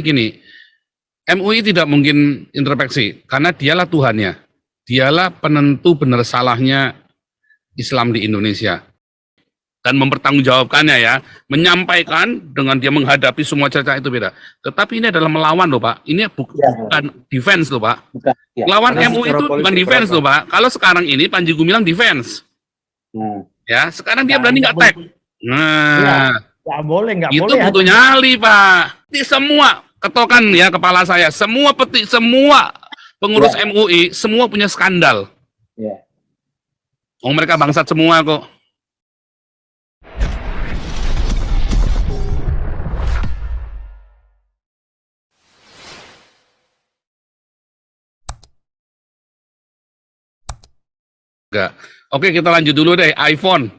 gini, MUI tidak mungkin introspeksi karena dialah Tuhannya, dialah penentu benar salahnya Islam di Indonesia dan mempertanggungjawabkannya ya, menyampaikan dengan dia menghadapi semua cerita itu beda. Tetapi ini adalah melawan loh Pak, ini bukan defense loh Pak. Bukan, ya. Lawan Karena MUI secara itu bukan politik defense berapa? loh Pak. Kalau sekarang ini Panji Gumilang defense, ya sekarang dia berani nge-attack. Nah, Nggak boleh itu butuh nyali Pak. Di semua ketokan ya kepala saya, semua petik, semua pengurus MUI, semua punya skandal. Ya. Oh mereka bangsat semua kok. Enggak. Oke, kita lanjut dulu deh. iPhone.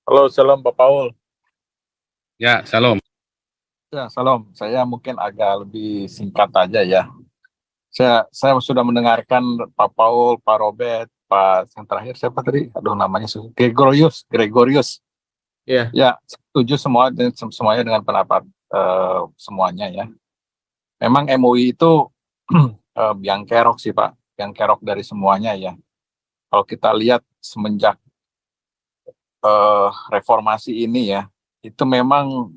Halo, salam Pak Paul. Ya, salam. Ya, salam. Saya mungkin agak lebih singkat aja ya. Saya sudah mendengarkan Pak Paul, Pak Robert, Pak yang terakhir siapa tadi? Aduh namanya Gregorius. Iya. Ya, setuju semuanya dengan pendapat semuanya ya. Memang MUI itu yang kerok sih Pak, yang kerok dari semuanya ya. Kalau kita lihat semenjak reformasi ini ya, itu memang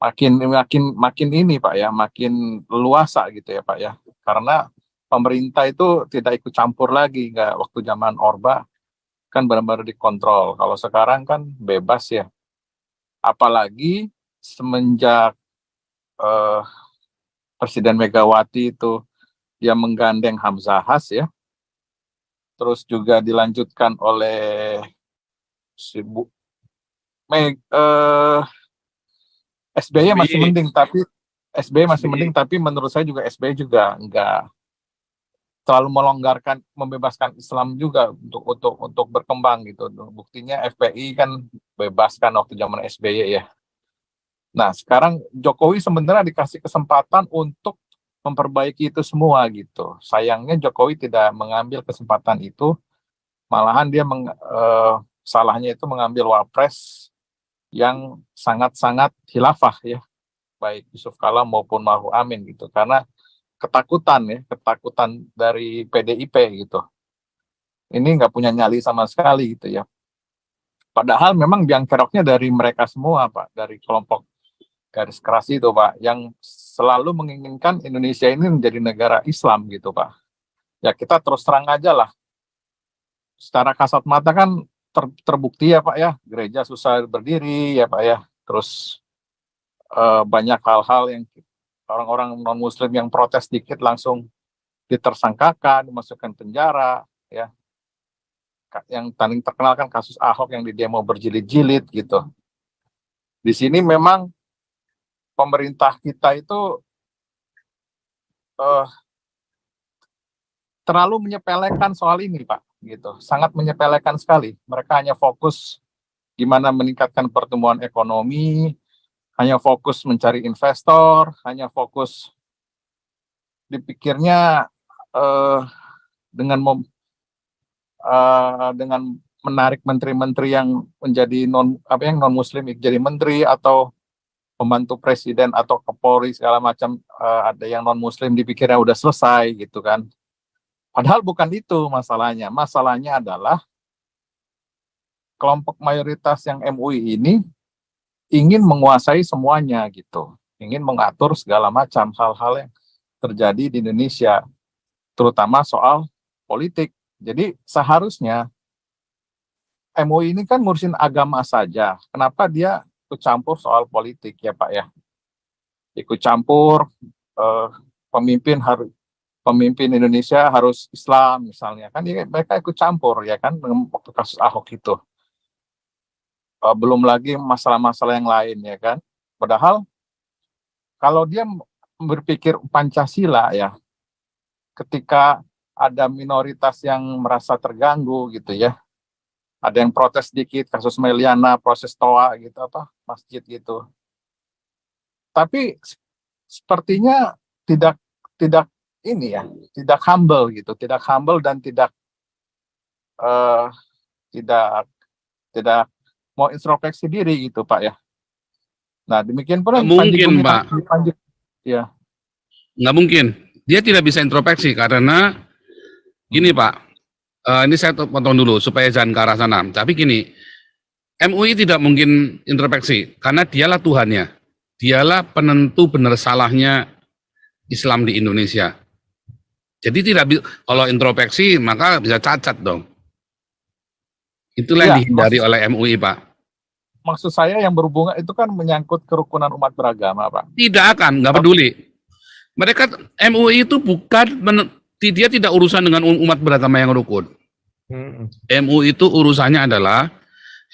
makin ini Pak ya, makin luasa gitu ya Pak ya. Karena pemerintah itu tidak ikut campur lagi, nggak waktu zaman Orba kan benar-benar dikontrol. Kalau sekarang kan bebas ya. Apalagi semenjak Presiden Megawati itu dia menggandeng Hamzahas ya. Terus juga dilanjutkan oleh SBY masih mending, tapi menurut saya juga SBY juga enggak terlalu melonggarkan, membebaskan Islam juga untuk berkembang gitu. Buktinya FPI kan bebaskan waktu zaman SBY ya. Nah, sekarang Jokowi sebenarnya dikasih kesempatan untuk memperbaiki itu semua gitu. Sayangnya Jokowi tidak mengambil kesempatan itu, malahan dia salahnya itu mengambil wapres yang sangat-sangat khilafah ya, baik Yusuf Kala maupun Maruf Amin gitu, karena ketakutan dari PDIP gitu. Ini nggak punya nyali sama sekali gitu ya. Padahal memang biang keroknya dari mereka semua Pak, dari kelompok garis keras itu Pak, yang selalu menginginkan Indonesia ini menjadi negara Islam gitu Pak. Ya kita terus terang aja lah, secara kasat mata kan terbukti ya Pak ya, gereja susah berdiri ya Pak ya, terus banyak hal-hal yang orang-orang non-muslim yang protes dikit langsung ditersangkakan, dimasukkan penjara ya. Yang paling terkenal kan kasus Ahok yang di demo berjilid-jilid gitu. Di sini memang pemerintah kita itu terlalu menyepelekan soal ini Pak gitu, sangat menyepelekan sekali. Mereka hanya fokus gimana meningkatkan pertumbuhan ekonomi, hanya fokus mencari investor, hanya fokus dipikirnya dengan menarik menteri-menteri yang menjadi non muslim jadi menteri, atau pembantu presiden atau Kapolri segala macam ada yang non muslim, dipikirnya udah selesai gitu kan. Padahal bukan itu masalahnya. Masalahnya adalah kelompok mayoritas yang MUI ini ingin menguasai semuanya gitu, ingin mengatur segala macam hal-hal yang terjadi di Indonesia, terutama soal politik. Jadi seharusnya MUI ini kan ngurusin agama saja, kenapa dia ikut campur soal politik ya Pak ya? Ikut campur, pemimpin Indonesia harus Islam misalnya, kan mereka ikut campur ya kan, waktu kasus Ahok itu. Belum lagi masalah-masalah yang lain ya kan. Padahal kalau dia berpikir Pancasila ya, ketika ada minoritas yang merasa terganggu gitu ya, ada yang protes dikit, kasus Meliana, proses TOA gitu, apa masjid gitu. Tapi sepertinya tidak ini ya, tidak humble gitu, tidak humble dan tidak mau introspeksi diri gitu Pak ya. Nah demikian pula Nggak mungkin, Pak. Ya. Nggak mungkin. Dia tidak bisa introspeksi karena gini Pak, ini saya potong dulu supaya jangan ke arah sana. Tapi gini, MUI tidak mungkin introspeksi karena dialah Tuhannya. Dialah penentu benar salahnya Islam di Indonesia. Jadi kalau introspeksi maka bisa cacat dong. Itulah yang dihindari oleh MUI, Pak. Maksud saya yang berhubungan itu kan menyangkut kerukunan umat beragama, Pak. Tidak akan, nggak peduli. Mereka MUI itu dia tidak urusan dengan umat beragama yang rukun. MUI itu urusannya adalah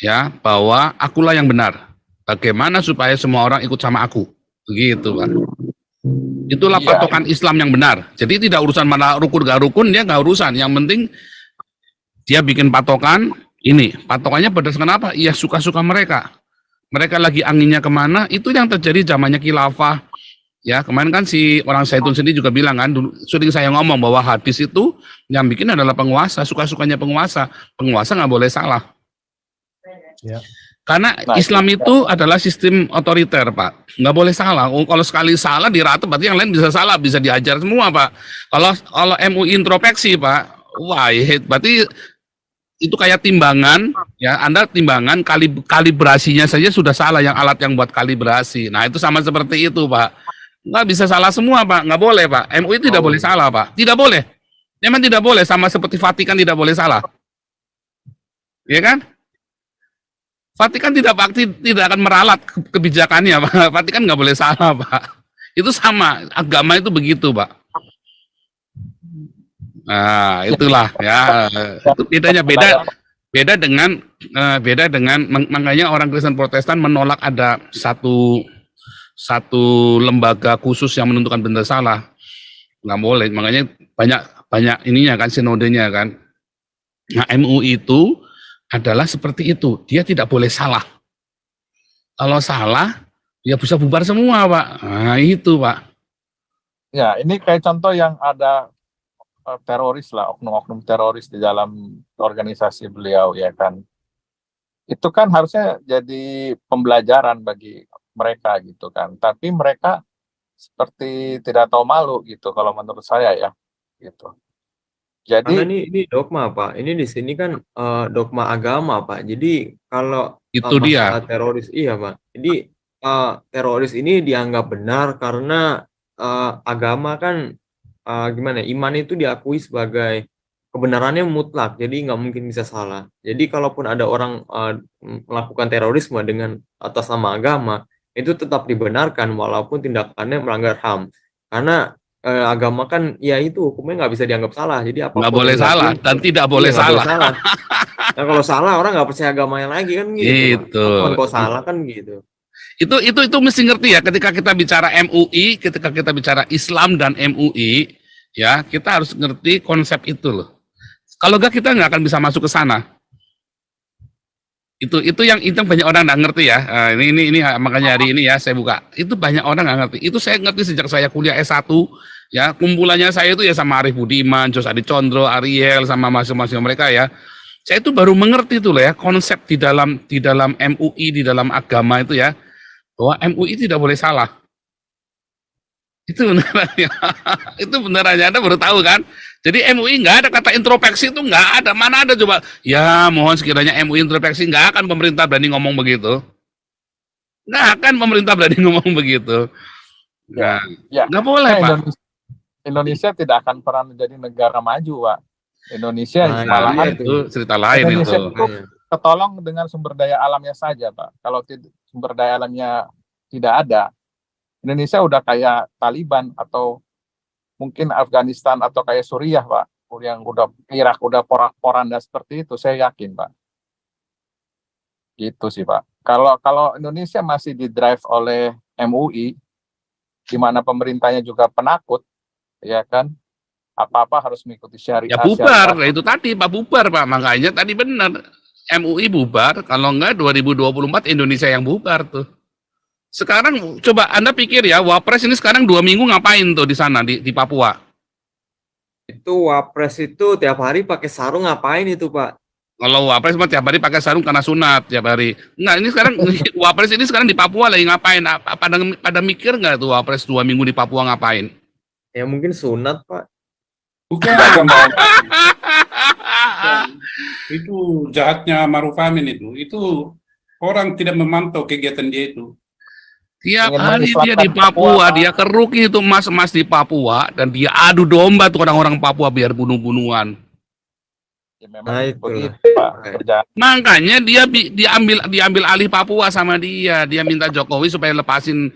ya bahwa akulah yang benar. Bagaimana supaya semua orang ikut sama aku, begitu Pak. Itulah patokan Islam yang benar. Jadi tidak urusan mana rukun gak rukun, dia nggak urusan. Yang penting dia bikin patokan ini. Patokannya berdasarkan apa? Ya suka-suka mereka. Mereka lagi anginnya kemana? Itu yang terjadi zamannya khilafah. Ya kemarin kan si orang Zaitun sendiri juga bilang kan, sering saya ngomong bahwa hadis itu yang bikin adalah penguasa, suka-sukanya penguasa. Penguasa nggak boleh salah. Ya. Karena Islam itu adalah sistem otoriter, Pak. Nggak boleh salah. Kalau sekali salah dirata, berarti yang lain bisa salah, bisa diajar semua, Pak. Kalau MUI introspeksi, Pak, wah, berarti itu kayak timbangan, ya. Anda timbangan kalibrasinya saja sudah salah, yang alat yang buat kalibrasi. Nah, itu sama seperti itu, Pak. Nggak bisa salah semua, Pak. Nggak boleh, Pak. MUI tidak boleh salah, Pak. Tidak boleh. Memang tidak boleh, sama seperti Vatikan tidak boleh salah. Iya kan? Vatikan tidak akan meralat kebijakannya, Pak. Vatikan nggak boleh salah, Pak. Itu sama, agama itu begitu, Pak. Nah, itulah ya. Itu beda dengan makanya orang Kristen Protestan menolak ada satu lembaga khusus yang menentukan benar salah. Nggak boleh, makanya banyak ininya kan, sinodenya kan. Nah, MUI itu adalah seperti itu, dia tidak boleh salah. Kalau salah, ya bisa bubar semua, Pak. Nah, itu, Pak. Ya, ini kayak contoh yang ada teroris lah, oknum-oknum teroris di dalam organisasi beliau, ya kan. Itu kan harusnya jadi pembelajaran bagi mereka gitu kan. Tapi mereka seperti tidak tahu malu gitu, kalau menurut saya ya, gitu. Jadi karena ini dogma, Pak. Ini di sini kan dogma agama, Pak. Jadi kalau itu dia teroris, iya, Pak. Jadi teroris ini dianggap benar karena agama kan gimana? Iman itu diakui sebagai kebenarannya mutlak. Jadi nggak mungkin bisa salah. Jadi kalaupun ada orang melakukan terorisme dengan atas nama agama, itu tetap dibenarkan walaupun tindakannya melanggar HAM. Karena agama kan ya itu hukumnya nggak bisa dianggap salah, jadi apa nggak boleh salah dan tidak boleh salah. Nah kalau salah orang nggak percaya agamanya lagi kan gitu. Kalau salah kan gitu. Itu mesti ngerti ya, ketika kita bicara MUI, ketika kita bicara Islam dan MUI, ya kita harus ngerti konsep itu loh. Kalau enggak kita nggak akan bisa masuk ke sana. Itu yang banyak orang nggak ngerti ya. Ini makanya hari ini ya saya buka. Itu banyak orang nggak ngerti. Itu saya ngerti sejak saya kuliah S1. Ya, kumpulannya saya itu ya sama Arif Budiman, Jos Adi Condro, Ariel, sama masing-masing mereka ya. Saya itu baru mengerti itu loh ya, konsep di dalam MUI, di dalam agama itu ya, bahwa MUI tidak boleh salah. Itu benerannya. Itu benerannya, Anda baru tahu kan? Jadi MUI nggak ada kata introspeksi, itu nggak ada. Mana ada coba? Ya mohon sekiranya MUI introspeksi, nggak akan pemerintah berani ngomong begitu. Nggak akan pemerintah berani ngomong begitu. Nggak boleh, Pak. Indonesia tidak akan pernah menjadi negara maju, Pak. Indonesia malahan itu cerita lain Indonesia itu. Ketolong dengan sumber daya alamnya saja, Pak. Kalau sumber daya alamnya tidak ada, Indonesia udah kayak Taliban atau mungkin Afghanistan atau kayak Suriah, Pak. Yang udah Irak udah porak-poranda seperti itu, saya yakin, Pak. Gitu sih, Pak. Kalau Indonesia masih didrive oleh MUI, di mana pemerintahnya juga penakut, ya kan, apa-apa harus mengikuti syariat. Ya bubar, itu tadi Pak, bubar Pak, makanya tadi benar, MUI bubar, kalau enggak 2024 Indonesia yang bubar tuh. Sekarang coba Anda pikir ya, Wapres ini sekarang 2 minggu ngapain tuh di sana, di Papua? Itu Wapres itu tiap hari pakai sarung ngapain itu, Pak? Kalau Wapres mah tiap hari pakai sarung karena sunat tiap hari. Enggak, ini sekarang Wapres ini sekarang di Papua lagi ngapain? Pada mikir nggak tuh Wapres 2 minggu di Papua ngapain? Ya mungkin sunat, Pak. Bukan. Itu jahatnya Maruf Amin itu. Itu orang tidak memantau kegiatan dia itu. Tiap Ingin hari dia mengislamkan di Papua, Papua, dia keruk itu emas-emas di Papua dan dia adu domba tuh orang-orang Papua biar bunuh-bunuhan. Ya, memang Nah, itulah. begitu, Pak. Kerjaan. Makanya diambil alih Papua sama dia. Dia minta Jokowi supaya lepasin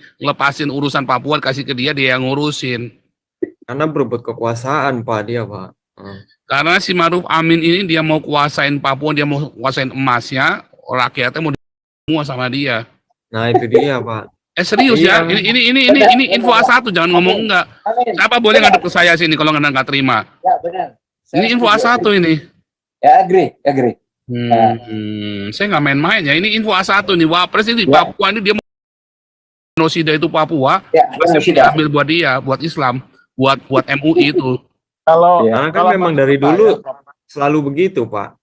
urusan Papua, kasih ke dia yang ngurusin. Karena berebut kekuasaan, Pak, dia, Pak. Karena si Maruf Amin ini dia mau kuasain Papua, dia mau kuasain emasnya, rakyatnya mau semua sama dia. Nah, itu dia, Pak. Serius Iya. ya, ini info A1, jangan ngomong enggak. Siapa boleh ngadep ke saya sini kalau nggak terima? Ya benar. Ini info A1 ini. Ya agree. Saya nggak main-main ya. Ini info A1 nih. Wapres ini di Ya. Papua ini dia mau genosida itu Papua. Ya, Pasti sudah. diambil buat dia, buat Islam, buat MUI itu. Kalau Ya. Karena kan kalau memang menurut dari saya, dulu selalu begitu, Pak.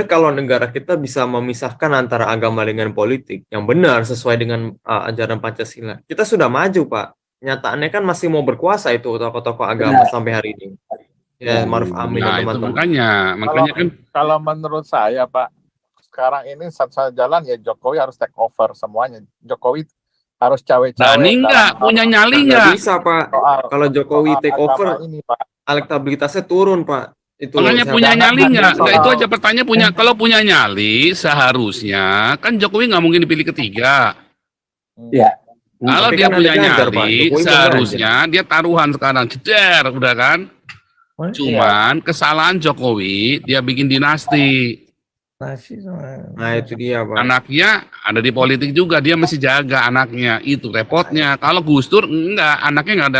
Kalau negara kita bisa memisahkan antara agama dengan politik yang benar sesuai dengan ajaran Pancasila, kita sudah maju, Pak. Nyataannya kan masih mau berkuasa itu tokoh-tokoh agama Benar. sampai hari ini. Ya, Maruf Amin Nah, dan itu teman-teman. makanya kan kalau menurut saya, Pak, sekarang ini satu-satunya jalan ya Jokowi harus take over semuanya. Jokowi harus cawe-cawe. Dani nggak dalam punya nyali Nggak nggak? bisa, Pak. soal Kalau Jokowi soal take agama over, ini, Pak. elektabilitasnya turun, Pak. Itu Makanya saya punya bilang. nyali nggak? soal- Nah, itu aja pertanyaan punya. Kalau punya nyali seharusnya kan Jokowi nggak mungkin dipilih ketiga. Ya. Kalau Tapi dia kan punya ada Ganjar, Pak. nyali, Jokowi seharusnya dia taruhan sekarang, jeder, udah kan? Cuman kesalahan Jokowi, dia bikin dinasti. Nah, itu dia, Pak. Anaknya ada di politik juga, dia mesti jaga anaknya. Itu repotnya. Kalau Gus Dur enggak, anaknya nggak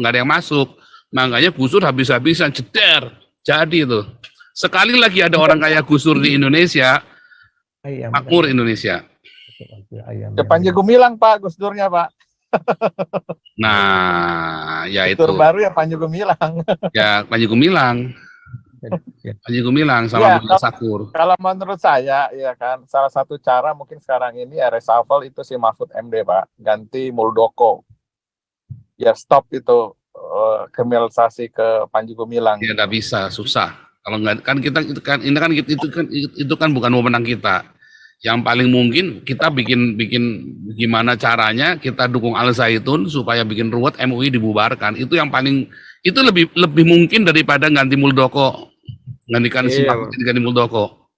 ada yang masuk. Makanya Gus Dur habis-habisan jeder. Jadi itu. Sekali lagi ada orang kayak Gus Dur di Indonesia, makmur Indonesia. Ya, Panji Gumilang, Pak, Gus Durnya, Pak. Nah, ya Gus itu. Dur baru ya Panji Gumilang. Ya, Panji Gumilang. Panji Gumilang Ya, sama Buya Sakur. Kalau menurut saya, ya kan, salah satu cara mungkin sekarang ini ya reshuffle itu si Mahfud MD, Pak. Ganti Muldoko. Ya stop itu kriminalisasi ke Panji Gumilang. Ya nggak bisa, susah. Kalau nggak kan kita itu kan bukan wewenang kita. Yang paling mungkin kita bikin gimana caranya kita dukung Al Zaitun supaya bikin ruwet MUI dibubarkan. Itu yang paling itu lebih mungkin daripada ganti Muldoko, gantikan si Iya, Mahfud ganti Muldoko.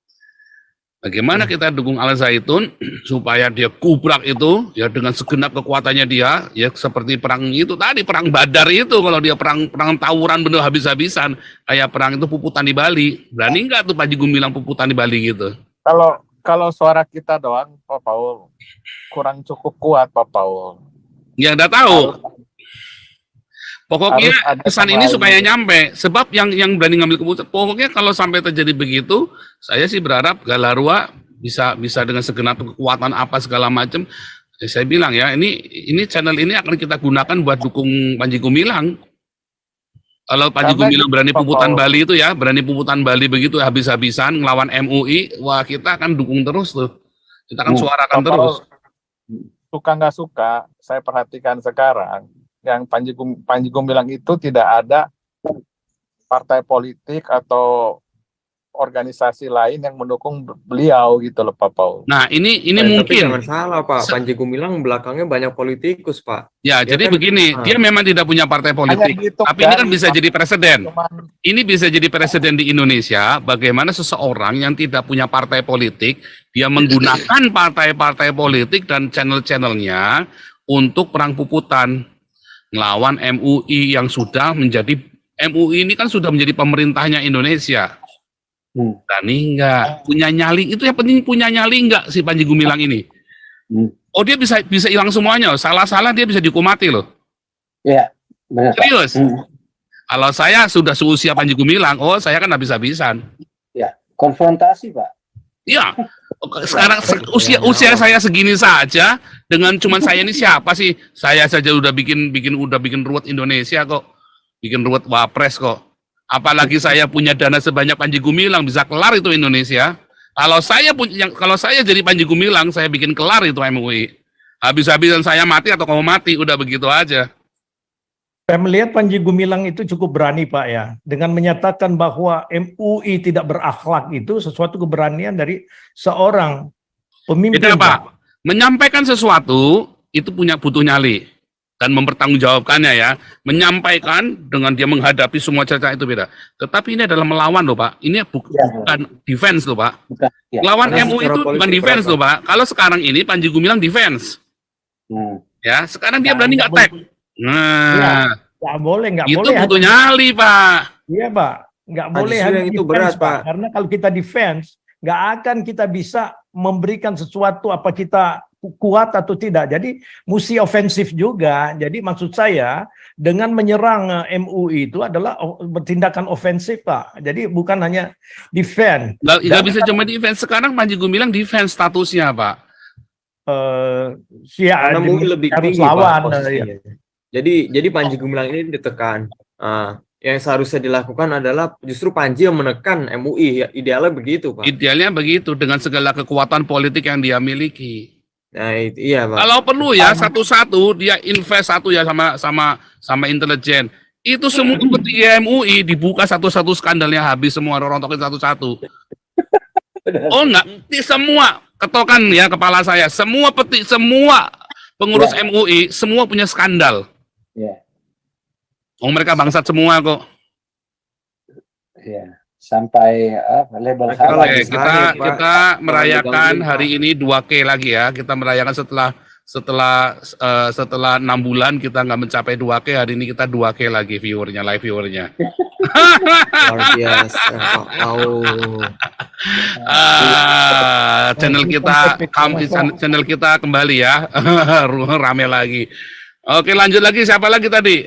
Bagaimana kita dukung Al Zaitun supaya dia kubrak itu ya dengan segenap kekuatannya dia ya seperti perang itu tadi, perang Badar itu, kalau dia perang tawuran bener habis-habisan kayak perang itu puputan di Bali. Berani nggak tuh Panji Gumilang puputan di Bali gitu? Kalau suara kita doang, Pak Paul, kurang cukup kuat, Pak Paul. Ya udah tahu. Pokoknya Harus ada pesan ini kembali. supaya nyampe. Sebab yang berani ngambil keputusan. Pokoknya kalau sampai terjadi begitu, saya sih berharap Galarua bisa dengan segenap kekuatan apa segala macam. Ya, saya bilang ya, ini channel ini akan kita gunakan buat dukung Panji Gumilang. Kalau Panji Karena Gumilang berani Pak puputan Paul. Bali itu ya, berani puputan Bali begitu habis-habisan ngelawan MUI, wah kita akan dukung terus tuh. Kita akan suarakan Pak terus. Paul, suka nggak suka, saya perhatikan sekarang, yang Panji Gumilang itu tidak ada partai politik atau organisasi lain yang mendukung beliau gitu loh, Pak Paul. Nah, ini Tapi mungkin. jangan salah, Pak. Panji Gumilang belakangnya banyak politikus, Pak. Ya, Dia jadi kan- begini, dia memang tidak punya partai politik, gitu, tapi ini kan bisa jadi presiden. Cuman Ini bisa jadi presiden di Indonesia, bagaimana seseorang yang tidak punya partai politik, dia menggunakan partai-partai politik dan channel-channelnya untuk perang puputan, ngelawan MUI yang sudah menjadi, MUI ini kan sudah menjadi pemerintahnya Indonesia. Berani enggak? Punya nyali, itu yang penting punya nyali enggak si Panji Gumilang ini? Oh, dia bisa hilang semuanya, salah-salah dia bisa dihukum mati loh. Ya, benar. Pak. Serius. Kalau saya sudah seusia Panji Gumilang, oh saya kan habis-habisan. Ya, konfrontasi, Pak. Iya. Sekarang usia saya segini saja dengan cuman saya ini siapa sih? Saya saja udah bikin ruwet Indonesia kok. Bikin ruwet Wapres kok. Apalagi saya punya dana sebanyak Panji Gumilang, bisa kelar itu Indonesia. Kalau saya jadi Panji Gumilang, saya bikin kelar itu MUI. Habis-habisan saya mati atau kamu mati, udah begitu aja. Saya melihat Panji Gumilang itu cukup berani, Pak, ya. Dengan menyatakan bahwa MUI tidak berakhlak itu sesuatu keberanian dari seorang pemimpin. Beda, Pak. Menyampaikan sesuatu itu butuh nyali. Dan mempertanggungjawabkannya ya. Menyampaikan dengan dia menghadapi semua cerita itu beda. Tetapi ini adalah melawan loh, Pak. Ini bukan defense loh, Pak. Bukan, ya. Lawan Karena MUI secara itu bukan politik defense berapa? loh, Pak. Kalau sekarang ini Panji Gumilang defense. Ya, sekarang dia berani Nggak attack. boleh. Nah, Nggak boleh, nggak itu boleh. butuh nyali, Pak. Iya, Pak. Nggak Nah, boleh justru hanya yang itu defense, berat, Pak. Karena kalau kita defense, nggak akan kita bisa memberikan sesuatu apa kita kuat atau tidak. Jadi mesti ofensif juga. Jadi maksud saya dengan menyerang MUI itu adalah tindakan ofensif, Pak. Jadi bukan hanya defense. Nggak bisa cuma defense. Sekarang Panji Gumilang defense statusnya, Pak. Ya, Karena MUI lebih harus tinggi, lawan. Pak, posisinya. Jadi Panji Gumilang ini ditekan. Yang seharusnya dilakukan adalah justru Panji yang menekan MUI. Ya, idealnya begitu, Pak. Idealnya begitu dengan segala kekuatan politik yang dia miliki. Nah, iya, Pak. Kalau perlu ya satu-satu dia invest satu ya sama intelijen. Itu semua petinggi MUI dibuka satu-satu skandalnya habis semua rontokin satu-satu. Oh enggak, semua ketokan ya kepala saya. Semua pengurus MUI semua punya skandal. Ya, Oh mereka bangsat semua kok. ya. Sampai label Mereka halal. lagi Oke, sakit, Pak. kita merayakan Gangguin, Pak. hari ini 2K lagi ya. Kita merayakan setelah 6 bulan kita nggak mencapai 2K, hari ini kita 2K lagi live viewernya. Luar biasa, Pak Paul. Channel kita kembali ya. Rame lagi. Oke, lanjut lagi, siapa lagi tadi?